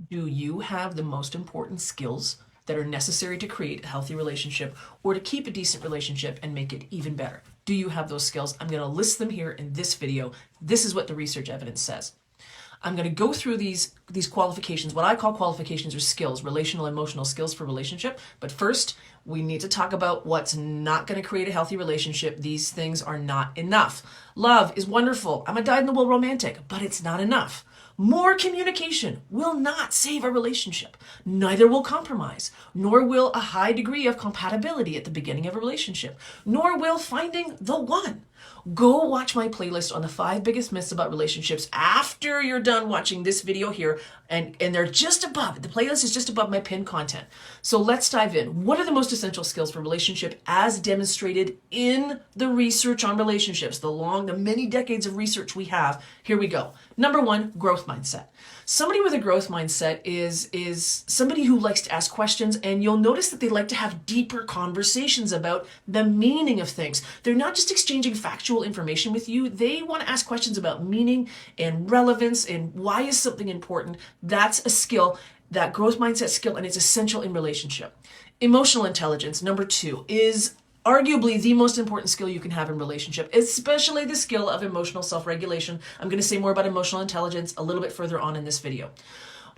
Do you have the most important skills that are necessary to create a healthy relationship or to keep a decent relationship and make it even better? Do you have those skills? I'm going to list them here in this video. This is what the research evidence says. I'm going to go through these qualifications, what I call qualifications or skills, relational, emotional skills for relationship. But first, we need to talk about what's not going to create a healthy relationship. These things are not enough. Love is wonderful. I'm a dyed-in-the-wool romantic, but it's not enough. More communication will not save a relationship. Neither will compromise, nor will a high degree of compatibility at the beginning of a relationship, nor will finding the one. Go watch my playlist on the 5 biggest myths about relationships after you're done watching this video here. And they're just above. The playlist is just above my pinned content. So let's dive in. What are the most essential skills for relationship as demonstrated in the research on relationships? The many decades of research we have. Here we go. Number 1, growth mindset. Somebody with a growth mindset is somebody who likes to ask questions, and you'll notice that they like to have deeper conversations about the meaning of things. They're not just exchanging factual information with you. They want to ask questions about meaning and relevance and why is something important. That's a skill, that growth mindset skill, and it's essential in relationship. Emotional intelligence, number 2, is arguably the most important skill you can have in relationship, especially the skill of emotional self-regulation. I'm going to say more about emotional intelligence a little bit further on in this video.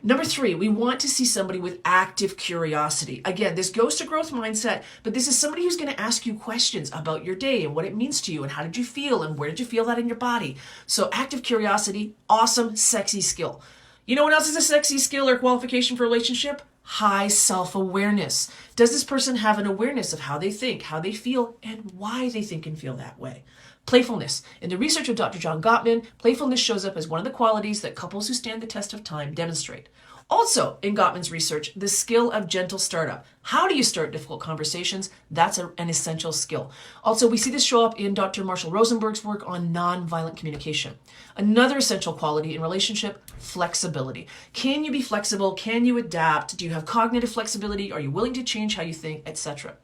Number 3, we want to see somebody with active curiosity. Again, this goes to growth mindset, but this is somebody who's going to ask you questions about your day and what it means to you and how did you feel and where did you feel that in your body. So active curiosity, awesome, sexy skill. You know what else is a sexy skill or qualification for relationship? High self-awareness. Does this person have an awareness of how they think, how they feel, and why they think and feel that way? Playfulness. In the research of Dr. John Gottman, playfulness shows up as one of the qualities that couples who stand the test of time demonstrate. Also, in Gottman's research, the skill of gentle startup. How do you start difficult conversations? That's an essential skill. Also, we see this show up in Dr. Marshall Rosenberg's work on nonviolent communication. Another essential quality in relationship, flexibility. Can you be flexible? Can you adapt? Do you have cognitive flexibility? Are you willing to change how you think, etc.?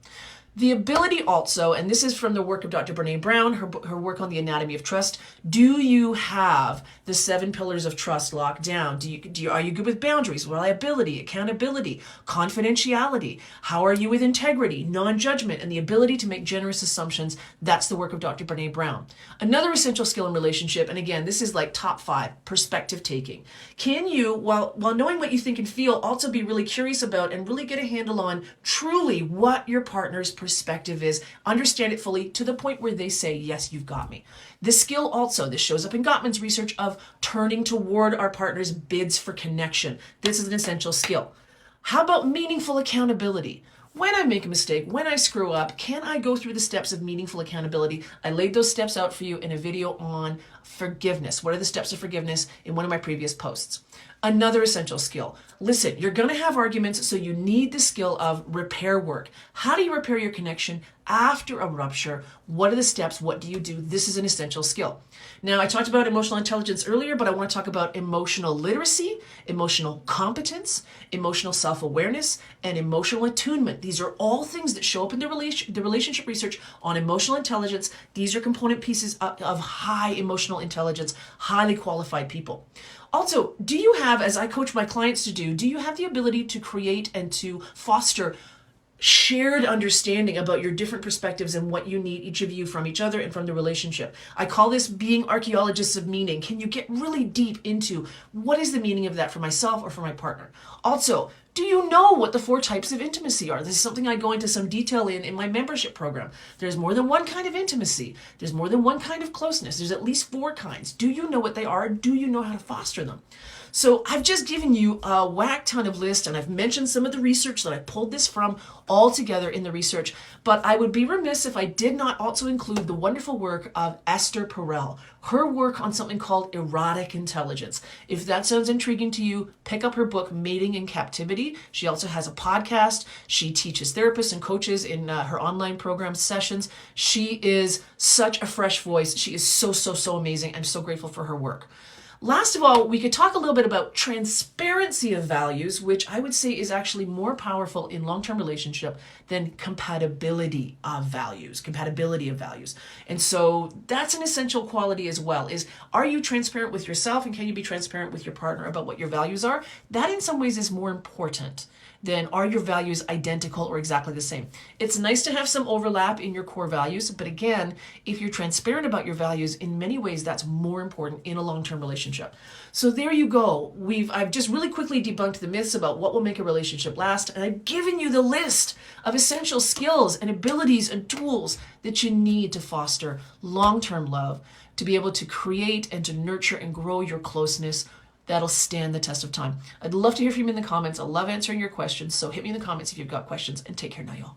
The ability also, and this is from the work of Dr. Brene Brown, her work on the anatomy of trust. Do you have the 7 pillars of trust locked down? Are you good with boundaries, reliability, accountability, confidentiality? How are you with integrity, non-judgment, and the ability to make generous assumptions? That's the work of Dr. Brene Brown. Another essential skill in relationship, and again, this is like top 5, perspective taking. Can you, while knowing what you think and feel, also be really curious about and really get a handle on truly what your partner's perspective is, understand it fully to the point where they say, yes, you've got me. This skill also, this shows up in Gottman's research of turning toward our partner's bids for connection. This is an essential skill. How about meaningful accountability? When I make a mistake, when I screw up, can I go through the steps of meaningful accountability? I laid those steps out for you in a video on forgiveness. What are the steps of forgiveness in one of my previous posts? Another essential skill. Listen, you're going to have arguments, so you need the skill of repair work. How do you repair your connection after a rupture? What are the steps? What do you do? This is an essential skill. Now, I talked about emotional intelligence earlier, but I want to talk about emotional literacy, emotional competence, emotional self-awareness, and emotional attunement. These are all things that show up in the relationship research on emotional intelligence. These are component pieces of high emotional intelligence, highly qualified people. Also, do you have, as I coach my clients to do you have the ability to create and to foster shared understanding about your different perspectives and what you need, each of you, from each other and from the relationship? I call this being archaeologists of meaning. Can you get really deep into what is the meaning of that for myself or for my partner? Also, do you know what the 4 types of intimacy are? This is something I go into some detail in my membership program. There's more than one kind of intimacy. There's more than one kind of closeness. There's at least 4 kinds. Do you know what they are? Do you know how to foster them? So I've just given you a whack ton of lists, and I've mentioned some of the research that I pulled this from all together in the research, but I would be remiss if I did not also include the wonderful work of Esther Perel, her work on something called erotic intelligence. If that sounds intriguing to you, pick up her book, Mating in Captivity. She also has a podcast. She teaches therapists and coaches in her online program sessions. She is such a fresh voice. She is so amazing. I'm so grateful for her work. Last of all, we could talk a little bit about transparency of values, which I would say is actually more powerful in long-term relationship than compatibility of values. And so that's an essential quality as well, is are you transparent with yourself, and can you be transparent with your partner about what your values are? That in some ways is more important than are your values identical or exactly the same. It's nice to have some overlap in your core values, but again, if you're transparent about your values, in many ways that's more important in a long-term relationship. So there you go. I've just really quickly debunked the myths about what will make a relationship last, and I've given you the list of essential skills and abilities and tools that you need to foster long-term love, to be able to create and to nurture and grow your closeness that'll stand the test of time. I'd love to hear from you in the comments. I love answering your questions. So hit me in the comments if you've got questions, and take care now, y'all.